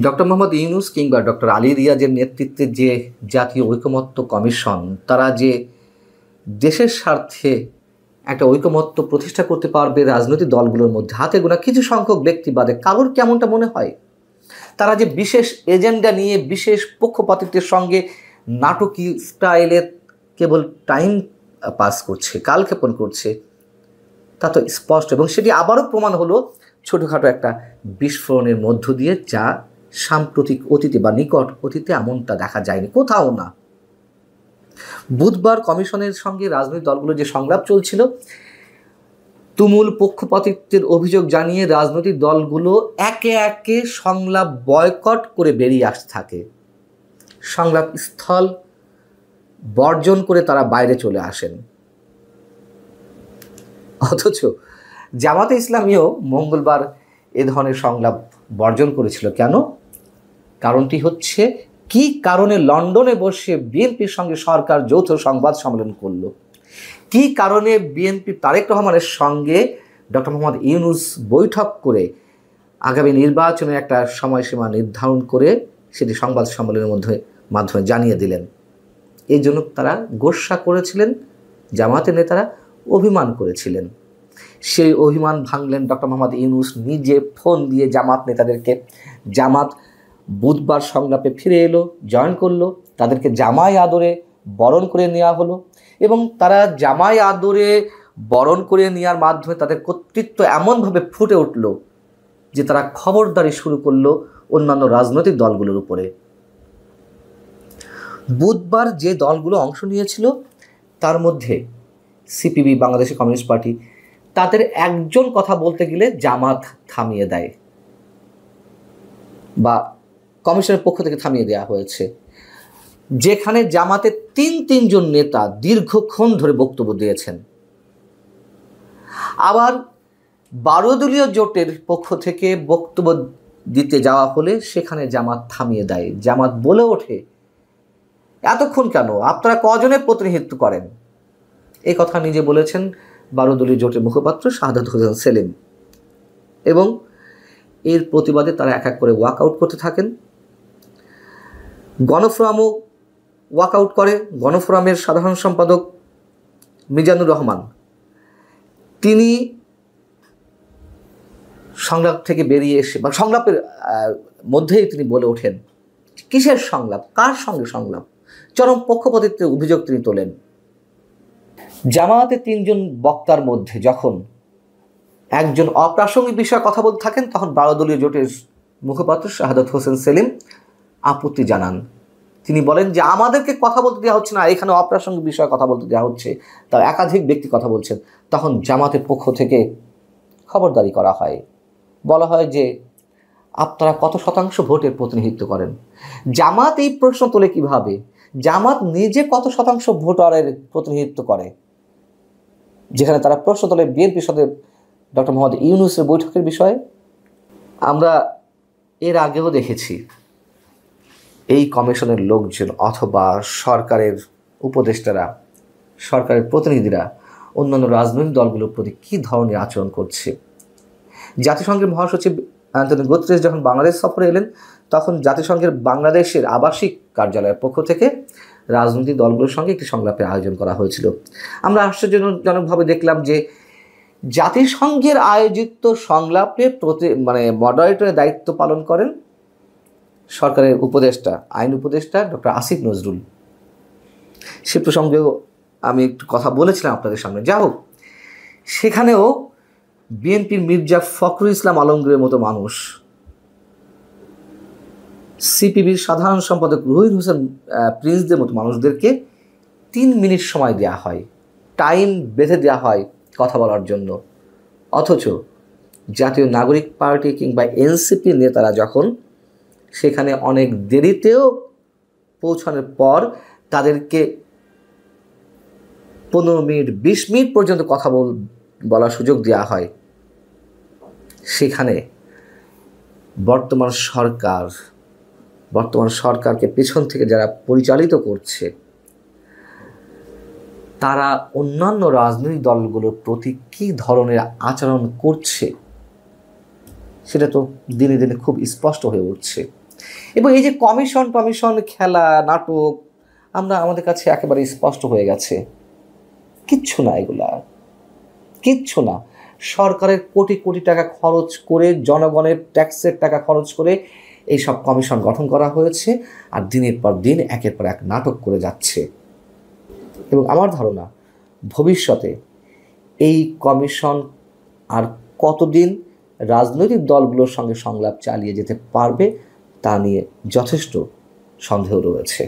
Doctor Mohammad Yunus কিংবা doctor Ali রিয়াজের নেতৃত্বে যে জাতীয় ঐকমত্য কমিশন, তারা যে দেশের স্বার্থে একটা ঐকমত্য প্রতিষ্ঠা করতে পারবে রাজনৈতিক দলগুলোর মধ্যে, হাতে গোনা কিছু সংখ্যক ব্যক্তি বাদে কারোর কেমনটা মনে হয় তারা যে বিশেষ এজেন্ডা নিয়ে বিশেষ পক্ষপাতিত্বের সঙ্গে নাটকীয় স্টাইলে কেবল টাইম পাস করছে, কালক্ষেপণ করছে, তা তো স্পষ্ট। এবং সেটি আবারও প্রমাণ হলো ছোটোখাটো একটা বিস্ফোরণের মধ্য দিয়ে, যা সাম্প্রতিক অতীতে বা নিকট অতীতে এমনটা দেখা যায়নি কোথাও না। বুধবার কমিশনের সঙ্গে রাজনৈতিক দলগুলো যে সংলাপ চলছিল, তুমুল পক্ষপাতিত্বের অভিযোগ জানিয়ে রাজনৈতিক দলগুলো একে একে সংলাপ বয়কট করে বেরিয়ে আসতে থাকে। সংলাপ স্থল বর্জন করে তারা বাইরে চলে আসেন। অথচ জামাতে ইসলামীও মঙ্গলবার এ ধরনের সংলাপ বর্জন করেছিল। কেন? কারণটি হচ্ছে, কি কারণে লন্ডনে বসে বিএনপির সঙ্গে সরকার যৌথ সংবাদ সম্মেলন করলো, কি কারণে বিএনপি তারেক রহমানের সঙ্গে ডক্টর মোহাম্মদ ইউনূস বৈঠক করে আগামী নির্বাচনের একটা সময়সীমা নির্ধারণ করে সেটি সংবাদ সম্মেলনের মাধ্যমে জানিয়ে দিলেন। এই জন্য তারা গোস্বা করেছিলেন, জামাতের নেতারা অভিমান করেছিলেন। সেই অভিমান ভাঙলেন ডক্টর মোহাম্মদ ইউনূস নিজে ফোন দিয়ে জামাত নেতাদেরকে। জামাত বুধবার সংলাপে ফিরে এলো, জয়েন করলো, তাদেরকে জামাই আদরে বরণ করে নেওয়া হলো এবং তারা জামাই আদরে বরণ করে নেওয়ার মাধ্যমে তাদের কর্তৃত্ব এমনভাবে ফুটে উঠল যে তারা খবরদারি শুরু করলো অন্যান্য রাজনৈতিক দলগুলোর উপরে। বুধবার যে দলগুলো অংশ নিয়েছিল তার মধ্যে সিপিবি, বাংলাদেশ কমিউনিস্ট পার্টি, তাদের একজন কথা বলতে গেলে জামাত থামিয়ে দেয় বা কমিশনের পক্ষ থেকে থামিয়ে দেওয়া হয়েছে। যেখানে জামাতের তিনজন নেতা দীর্ঘক্ষণ ধরে বক্তব্য দিয়েছেন। আবার 12 দলীয় জোটের পক্ষ থেকে বক্তব্য দিতে যাওয়া হলে সেখানে জামাত থামিয়ে দেয়। জামাত বলে ওঠে, এতক্ষণ কেন, আপনারা কজনের প্রতিনিধিত্ব করেন? এই কথা নিজে বলেছেন 12 দলীয় জোটের মুখপাত্র শাহাদাত হোসেন সেলিম। এবং এর প্রতিবাদে তারা এক এক করে ওয়াকআউট করতে থাকেন। গণফোরামও ওয়াকআউট করে। গণফোরামের সাধারণ সম্পাদক মিজানুর রহমান, তিনি সংলাপ থেকে বেরিয়ে এসে বা সংলাপের মধ্যেই তিনি বলে ওঠেন, কিসের সংলাপ, কার সঙ্গে সংলাপ? চরম পক্ষপাতিত্বের অভিযোগ তিনি তোলেন। জামায়াতের 3জন বক্তার মধ্যে যখন একজন অপ্রাসঙ্গিক বিষয়ে কথা বলতে থাকেন, তখন 12 দলীয় জোটের মুখপাত্র শাহাদাত হোসেন সেলিম আপত্তি জানান। তিনি বলেন যে আমাদেরকে কথা বলতে দেওয়া হচ্ছে না, এখানে অপ্রাসঙ্গিক বিষয়ে কথা বলতে দেওয়া হচ্ছে, তার একাধিক ব্যক্তি কথা বলছেন। তখন জামাতের পক্ষ থেকে খবরদারি করা হয়, বলা হয় যে আপনারা কত শতাংশ ভোটের প্রতিনিধিত্ব করেন? জামাত এই প্রশ্ন তোলে কিভাবে? জামাত নিজে কত শতাংশ ভোটারের প্রতিনিধিত্ব করে? যেখানে তারা প্রশ্ন তোলে বিএনপির সাথে ডক্টর মোহাম্মদ ইউনূসের বৈঠকের বিষয়ে। আমরা এর আগেও দেখেছি এই কমিশনের লোকজন অথবা সরকারের উপদেষ্টারা, সরকারের প্রতিনিধিরা অন্যান্য রাজনৈতিক দলগুলোর প্রতি কী ধরনের আচরণ করছে। জাতিসংঘের মহাসচিব অ্যান্টনিও গুতেরেস যখন বাংলাদেশ সফরে এলেন, তখন জাতিসংঘের বাংলাদেশের আবাসিক কার্যালয়ের পক্ষ থেকে রাজনৈতিক দলগুলোর সঙ্গে একটি সংলাপের আয়োজন করা হয়েছিল। আমরা আশ্চর্যজনকভাবে দেখলাম যে জাতিসংঘের আয়োজিত সংলাপে মডারেটরের দায়িত্ব পালন করেন সরকারের উপদেষ্টা, আইন উপদেষ্টা ডক্টর আসিফ নজরুল। সে প্রসঙ্গেও আমি একটু কথা বলেছিলাম আপনাদের সামনে। যা হোক, সেখানেও বিএনপির মির্জা ফখরুল ইসলাম আলমগীরের মতো মানুষ, সিপিবির সাধারণ সম্পাদক রুহুল হোসেন প্রিন্সদের মতো মানুষদেরকে 3 মিনিট সময় দেওয়া হয়, টাইম বেঁধে দেওয়া হয় কথা বলার জন্য। অথচ জাতীয় নাগরিক পার্টি কিংবা এনসিপি নেতারা যখন সেখানে অনেক দেরিতেও পৌঁছানোর পর তাদেরকে 15 মিনিট 20 মিনিট পর্যন্ত কথা বলার সুযোগ দেওয়া হয়, সেখানে বর্তমান সরকারকে পেছন থেকে যারা পরিচালিত করছে, তারা অন্যান্য রাজনৈতিক দলগুলোর প্রতি কী ধরনের আচরণ করছে সেটা তো দিনে দিনে খুব স্পষ্ট হয়ে উঠছে। এবং এই যে কমিশন টমিশন খেলা নাটক, আমাদের কাছে একেবারে স্পষ্ট হয়ে গেছে কিচ্ছু না, এগুলা কিচ্ছু না। সরকারের কোটি কোটি টাকা খরচ করে, জনগণের ট্যাক্সের টাকা খরচ করে এই সব কমিশন গঠন করা হয়েছে, আর দিনের পর দিন একের পর এক নাটক করে যাচ্ছে। এবং আমার ধারণা ভবিষ্যতে এই কমিশন আর কতদিন রাজনৈতিক দলগুলোর সঙ্গে সংলাপ চালিয়ে যেতে পারবে তা নিয়ে যথেষ্ট সন্দেহ রয়েছে।